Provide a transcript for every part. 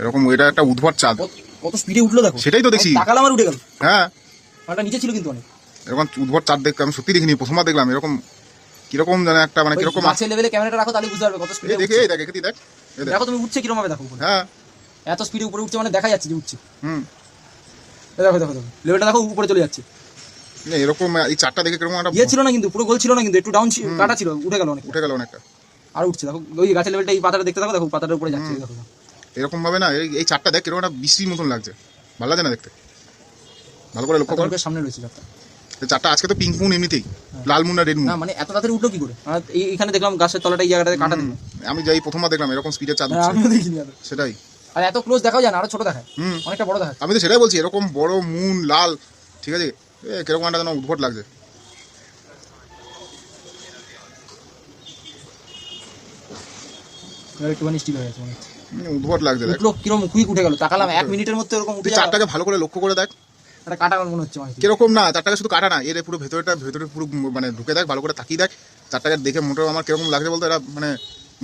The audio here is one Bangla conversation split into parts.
এরকম এটা একটা উদ্ভট চাঁদ, কত স্পিডে উঠলো দেখো। সেটাই তো দেখছি। তাকালাম আর উঠে গেল। হ্যাঁ, ওটা নিচে ছিল কিন্তু অনেক। এরকম উদ্ভট চাঁদ দেখতে আমি সত্যি দেখিনি, প্রথমবার দেখলাম এরকম। কিরকম জানে একটা মানে কিরকম গাছের লেভেলে ক্যামেরাটা রাখো তাহলে বুঝতে পারবে কত স্পিডে দেখে উঠছে। দেখ দেখি দেখ দেখো তুমি উঠছে কিরকম ভাবে দেখো উপরে। হ্যাঁ এত স্পিডে উপরে উঠছে মানে দেখা যাচ্ছে যে উঠছে। দেখো দেখো দেখো লেভেলটা দেখো উপরে চলে যাচ্ছে। এরকম এই চারটা দেখে কিরকম একটা ইয়ে ছিল না কিন্তু পুরো গোল ছিল না কিন্তু একটু ডাউন কাটা ছিল, উঠে গেল অনেক। উঠে গেল অনেকটা আর উঠছে দেখো ওই গাছের লেভেলটা এই পাতাটা দেখতে থাকো, দেখো পাতাটার উপরে যাচ্ছে দেখো। এরকম ভাবে না এই চারটা দেখ কিরকম একটা বিশ্রীর মতন লাগছে, ভালো লাগছে না দেখতে? ভালো করে লক্ষ্য করো। সামনে রয়েছে চারটা। চারটা আজকে তো পিঙ্ক মুন এমনিতেই, লাল মুন আর রেড মুন। না মানে এত তাড়াতাড়ি উঠলো কি করে? এইখানে দেখলাম গাছের তলাটা এই জায়গাটাতে কাটা দিল। আমি যাই প্রথমবার দেখলাম এরকম স্পিডে চাঁদ উঠছে। আমিও দেখিনি এত। সেটাই। আর এত ক্লোজ দেখাও যায় না, আরো ছোট দেখায়, অনেকটা বড় দেখায়। আমি তো সেটাই বলছি, এরকম বড় মুন লাল, ঠিক আছে, কিরকম একটা যেন উদ্ভট লাগছে। একটুখানি স্টিল হয়ে গেছে, উদ্ভট লাগছে দেখ। উঠলো কিরকম কুইক উঠে গেল, তাকালাম 1 মিনিটের মধ্যে এরকম উঠে তুই চারটাকে ভালো করে লক্ষ্য করে দেখ। একটা কাটা মনে হচ্ছে মানে কিরকম না, চারটাকে শুধু কাটা না, এর পুরো ভেতরে পুরো মানে ঢুকে দেখ, ভালো করে তাকিয়ে দেখ। চারটাকে দেখে মোটেও আমার কিরকম লাগছে বলতে, এটা মানে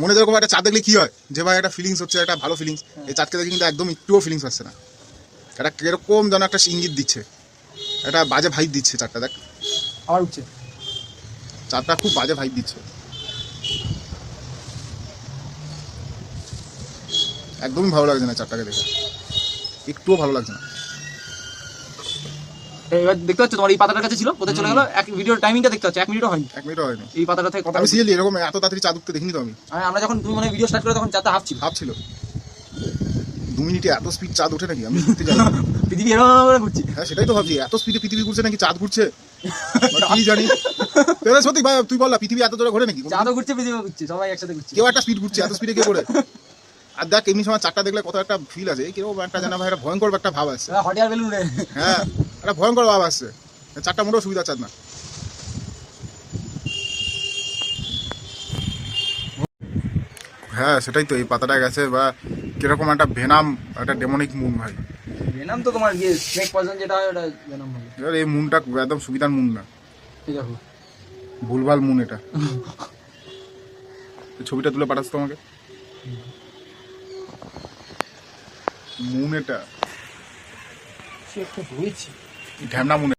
মনে যেরকম একটা চাঁদ দেখলে কি হয় যে ভাই একটা ফিলিংস হচ্ছে, একটা ভালো ফিলিংস, এই চাঁদকে দেখে কিন্তু একদম একটুও ফিলিংস আসছে না। এটা কিরকম যেন একটা ইঙ্গিত দিচ্ছে, একটা বাজে ভাইব দিচ্ছে চারটা দেখ। আবার উঠছে, চাঁদটা খুব বাজে ভাইব দিচ্ছে, একদমই ভালো লাগছে না চারটাকে দেখে, একটুও ভালো লাগছে না। এবার দেখতে পাচ্ছ তোমার এই পাতাটার কাছে ছিল, কোথায় চলে গেল? এক ভিডিওর টাইমিংটা দেখতে পাচ্ছ, 1 মিনিটও হয়নি। 1 মিনিটও হয়নি এই পাতাটা থেকে কথা আমি সিরিয়াসলি এরকম এত তাড়াতাড়ি চাঁদ উঠতে দেখিনি তো আমি। আমরা যখন তুমি মানে ভিডিও স্টার্ট করে তখন চাঁদটা হাফ ছিল। 2 মিনিটে এত স্পিড চাঁদ ওঠে নাকি? আমি ঘুরতে যাই পৃথিবী এরকম ঘুরছে। হ্যাঁ সেটাই তো ভাবছি, এত স্পিডে পৃথিবী ঘুরছে নাকি চাঁদ ঘুরছে কি জানি। সত্যি ভাই তুই বল না, পৃথিবী এত জোরে ঘোরে নাকি? চাঁদও ঘুরছে, পৃথিবীও ঘুরছে, সবাই একসাথে ঘুরছে। কেউ একটা স্পিড ঘুরছে, এত স্পিডে কে করে? আর দেখ এমনি সময় চারটা দেখলে কত একটা ফিল আছে, কিরকম একটা জানা ভাই একটা ভয়ঙ্কর একটা ভাব আসছে। হট এয়ার বেলুন রে। হ্যাঁ একটা ভয়ঙ্কর ভাব আসছে, চারটা মোটেও সুবিধা চাঁদ না। হ্যাঁ সেটাই তো, এই পাতাটা গেছে বা কিরকম একটা ভেনাম, একটা ডেমনিক মুন ভাই। ভেনাম তো তোমার ইয়ে স্নেক পয়জন যেটা হয় ওটা ভেনাম হবে। এবার এই মুনটা একদম সুবিধার মুন না, এই দেখো ভুলভাল মুন এটা। ছবিটা তুলে পাঠাস তো আমাকে, মুন এটা সে একটা হয়েছে ঢ্যামনা মুন।